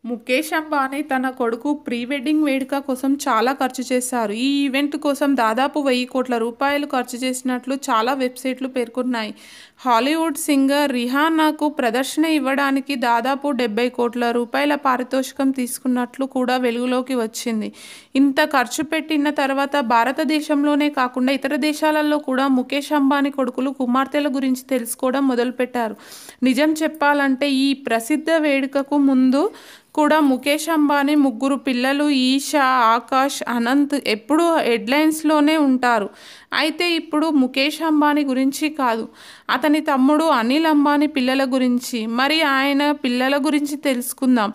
ముఖేష్ అంబానీ తన కొడుకు pre wedding వేడుక కోసం చాలా ఖర్చు చేశారు. ఈ ఈవెంట్ కోసం దాదాపు 1000 కోట్ల రూపాయలు ఖర్చు చేసినట్లు చాలా వెబ్సైట్లు పేర్కొన్నాయి. హాలీవుడ్ సింగర్ రిహానాకు ప్రదర్శన ఇవ్వడానికి దాదాపు 70 కోట్ల రూపాయల పారితోషికం తీసుకున్నట్లు కూడా వెలుగులోకి వచ్చింది. ఇంత ఖర్చు పెట్టిన తర్వాత భారతదేశంలోనే కాకుండా ఇతర దేశాలలో కూడా ముఖేష్ అంబానీ కొడుకులు కుమార్తెల గురించి తెలుసుకోవడం మొదలుపెట్టారు. నిజం చెప్పాలంటే ఈ ప్రసిద్ధ వేడుకకు ముందు కూడా ముఖేష్ అంబానీ ముగ్గురు పిల్లలు ఈషా, ఆకాష్, అనంత్ ఎప్పుడూ హెడ్లైన్స్లోనే ఉంటారు. అయితే ఇప్పుడు ముఖేష్ అంబానీ గురించి కాదు, అతని తమ్ముడు అనిల్ అంబానీ పిల్లల గురించి, మరి ఆయన పిల్లల గురించి తెలుసుకుందాం.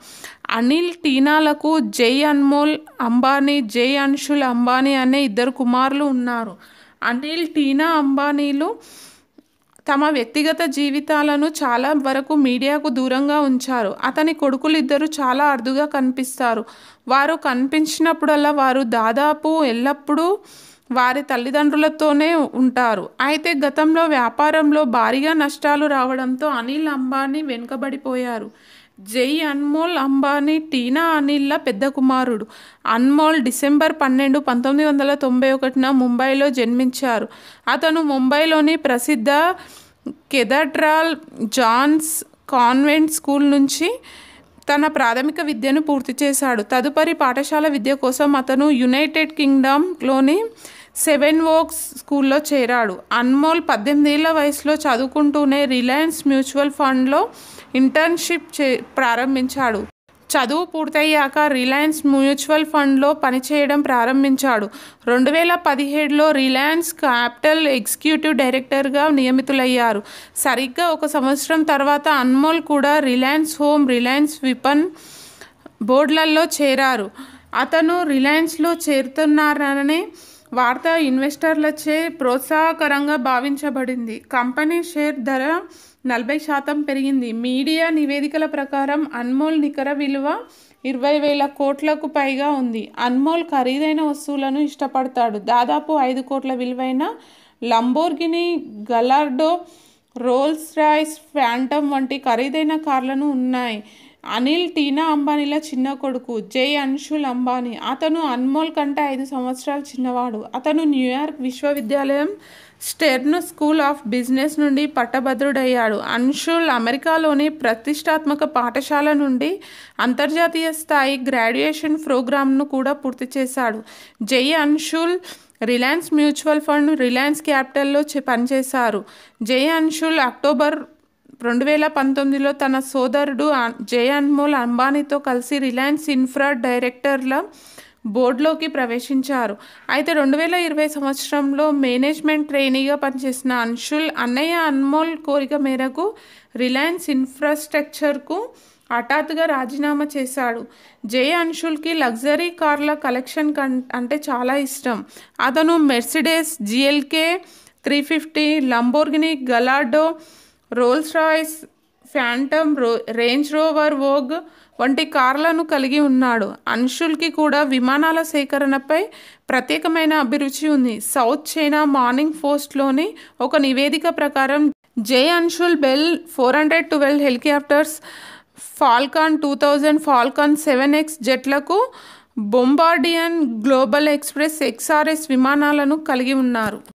అనిల్, టీనాలకు జై అన్మోల్ అంబానీ, జై అంశుల్ అంబానీ అనే 2 కుమారులు ఉన్నారు. అనిల్, టీనా అంబానీలు తమ వ్యక్తిగత జీవితాలను చాలా వరకు మీడియాకు దూరంగా ఉంచారు. అతని కొడుకులిద్దరూ చాలా అరుదుగా కనిపిస్తారు. వారు కనిపించినప్పుడల్లా వారు దాదాపు ఎల్లప్పుడూ వారి తల్లిదండ్రులతోనే ఉంటారు. అయితే గతంలో వ్యాపారంలో భారీగా నష్టాలు రావడంతో అనిల్ అంబానీ వెనుకబడిపోయారు. జై అన్మోల్ అంబానీ టీనా అనిల్ల పెద్ద కుమారుడు. అన్మోల్ డిసెంబర్ 12, 1991 ముంబైలో జన్మించారు. అతను ముంబైలోని ప్రసిద్ధ కేథడ్రాల్ జాన్స్ కాన్వెంట్ స్కూల్ నుంచి తన ప్రాథమిక విద్యను పూర్తి చేశాడు. తదుపరి పాఠశాల విద్య కోసం అతను యునైటెడ్ కింగ్డమ్లోని సెవెన్ ఓక్స్ స్కూల్లో చేరాడు. అన్మోల్ 18 ఏళ్ల వయసులో చదువుకుంటూనే రిలయన్స్ మ్యూచువల్ ఫండ్లో ఇంటర్న్షిప్ ప్రారంభించాడు. చదువు పూర్తయ్యాక రిలయన్స్ మ్యూచువల్ ఫండ్లో పనిచేయడం ప్రారంభించాడు. 2017లో రిలయన్స్ క్యాపిటల్ ఎగ్జిక్యూటివ్ డైరెక్టర్గా నియమితులయ్యారు. సరిగ్గా 1 సంవత్సరం తర్వాత అన్మోల్ కూడా రిలయన్స్ హోమ్, రిలయన్స్ విపణన్ బోర్డులలో చేరారు. అతను రిలయన్స్లో చేరుతున్నారనే వార్త ఇన్వెస్టర్లచే ప్రోత్సాహకరంగా భావించబడింది. కంపెనీ షేర్ ధర 40% పెరిగింది. మీడియా నివేదికల ప్రకారం అన్మోల్ నికర విలువ 20,000 కోట్లకు పైగా ఉంది. అన్మోల్ ఖరీదైన వస్తువులను ఇష్టపడతాడు. దాదాపు 5 కోట్ల విలువైన Lamborghini Gallardo, Rolls Royce phantom వంటి ఖరీదైన కార్లను ఉన్నాయి. అనిల్, టీనా అంబానీల చిన్న కొడుకు. జై అంశుల్ అంబానీ. అతను అన్మోల్ కంటే 5 సంవత్సరాలు చిన్నవాడు. అతను న్యూయార్క్ విశ్వవిద్యాలయం స్టెర్న్ స్కూల్ ఆఫ్ బిజినెస్ నుండి పట్టభద్రుడయ్యాడు. అంశుల్ అమెరికాలోని ప్రతిష్టాత్మక పాఠశాల నుండి అంతర్జాతీయ స్థాయి గ్రాడ్యుయేషన్ ప్రోగ్రామ్ను కూడా పూర్తి చేశాడు. Jai Anshul Reliance mutual fund, Reliance క్యాపిటల్లో పనిచేశారు. జై అంశుల్ అక్టోబర్ 2019లో తన సోదరుడు జై అన్మోల్ అంబానీతో కలిసి రిలయన్స్ ఇన్ఫ్రా డైరెక్టర్ల బోర్డులోకి ప్రవేశించారు. అయితే 2020 సంవత్సరంలో మేనేజ్మెంట్ ట్రైనీగా పనిచేసిన అంశుల్ అన్నయ్య అన్మోల్ కోరిక మేరకు రిలయన్స్ ఇన్ఫ్రాస్ట్రక్చర్కు హఠాత్తుగా రాజీనామా చేశాడు. జై అంశుల్కి లగ్జరీ కార్ల కలెక్షన్ అంటే చాలా ఇష్టం. అతను Mercedes GLK 350, Lamborghini Gallardo, Rolls Royce Phantom, Range Rover Vogue వంటి కార్లను కలిగి ఉన్నాడు. అంశుల్కి కూడా విమానాల సేకరణపై ప్రత్యేకమైన అభిరుచి ఉంది. సౌత్ చైనా మార్నింగ్ పోస్ట్లోని ఒక నివేదిక ప్రకారం Jai Anshul Bell 412 helicopters, Falcon 2000, Falcon 7X జెట్లకు, బొంబార్డియర్ గ్లోబల్ ఎక్స్ప్రెస్ XRS విమానాలను కలిగి ఉన్నారు.